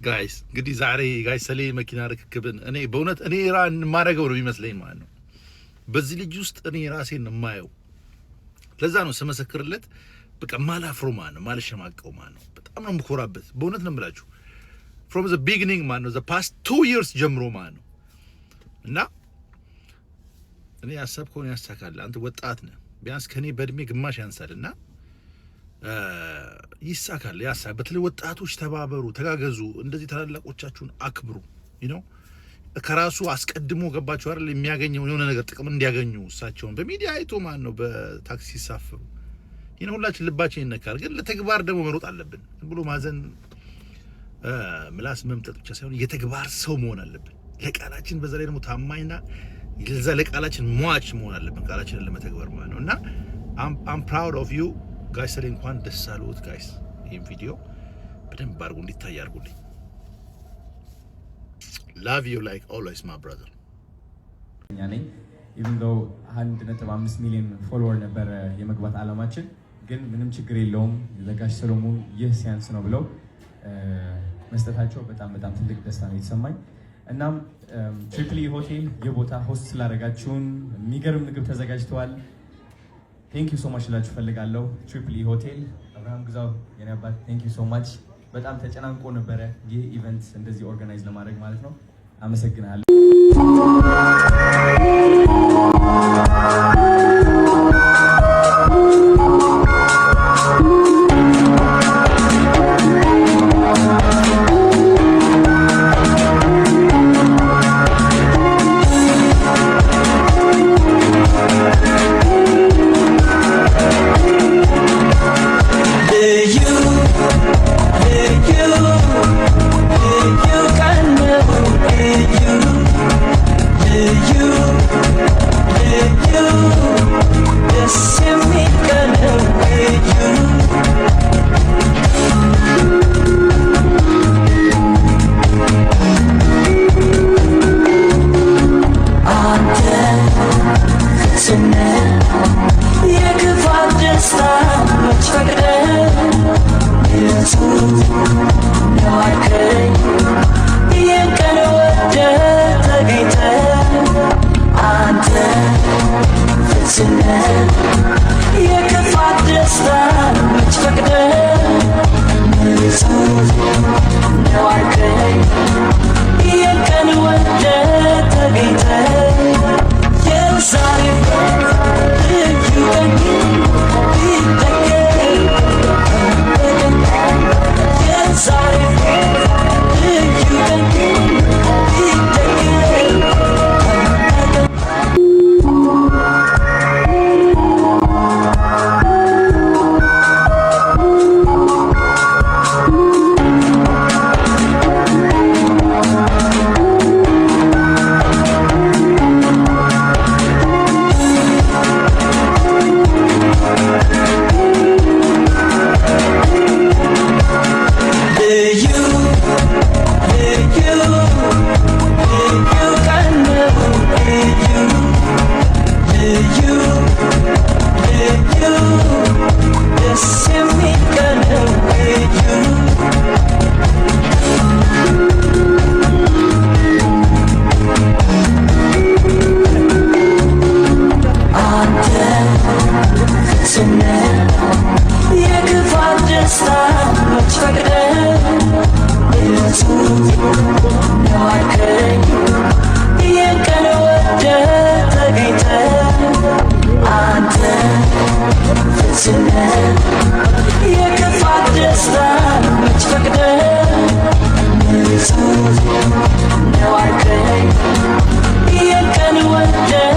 ጋይስ እንግዲህ ዛሬ ጋይስ ሰሌ መኪና ርክክብን እኔ በእውነት እኔ ራን ማረገው ነው የሚመስለኝ ማለት ነው። በዚህ ልጅ ውስጥ እኔ ራሴን ማየው ለዛ ነው ስመሰክርለት በቃ ማላፍሮ ማለት ነው ማልሸማቀው ማለት ነው። በጣም ነው ምኮራበት በእውነት ነው የምላችሁ from the beginning ማለት ነው the past 2 years ጀምሮ ማለት ነው። እና እኔ ያሰብከውን ያሳካል። አንተ ወጣት ነህ ቢያንስ ከኔ በእድሜ ግማሽ ያንሳልና ይሳካል ያሳብ በተለይ ወጣቶች ተባበሩ ተጋገዙ እንደዚህ ታላላቆቻችሁን አክብሩ ከራሱ አስቀድሞ ገባችሁ አይደል የሚያገኘው የሆነ ነገር ጥቅም እንዲያገኙ እሳቸውን በሚዲያ አይቶ ማን ነው በታክሲ ሲሳፈሩ ሁላችን ልባችን ይነካል። ግን ለተግባር ደግሞ መሮጥ አለብን። ብሎ ማዘን ምላስ መምጠጥ ብቻ ሳይሆን የተግባር ሰው መሆን አለብን። ለቃላችን በዛ ላይ ደግሞ ታማኝና ለዛ ለቃላችን ሟች መሆን አለብን ቃላችንን ለመተግበር ማለት ነውና I'm proud of you guys ሰሌ እንኳን ደስ አለዎት ጋይስ። ይሄን ቪዲዮ በደንብ አድርጉ እንዲታይ አድርጉልኝ። love you like always my brother ያኔ even though 1.5 ሚሊዮን ፎሎወር ነበር የመግባት አላማችን ግን ምንም ችግር የለውም ለጋሽ ሰሎሞን ይህ ሲያንስ ነው ብለው መስጠታቸው በጣም ትልቅ ደስታ ነው የተሰማኝ። እናም ትሪፕሊ ሆቴል የቦታ ሆስት ስላደረጋችሁን የሚገርም ምግብ ተዘጋጅተዋል። ቴንክ ዩ ሶ ማች ላችሁ ፈልጋለሁ። ትሪፕሊ ሆቴል አብርሃም ግዛው የኔ አባት ቴንክ ዩ ሶ ማች። በጣም ተጨናንቆ ነበረ ይህ ኢቨንት እንደዚህ ኦርጋናይዝ ለማድረግ ማለት ነው። አመሰግናለሁ። Now I can't, you can wonder.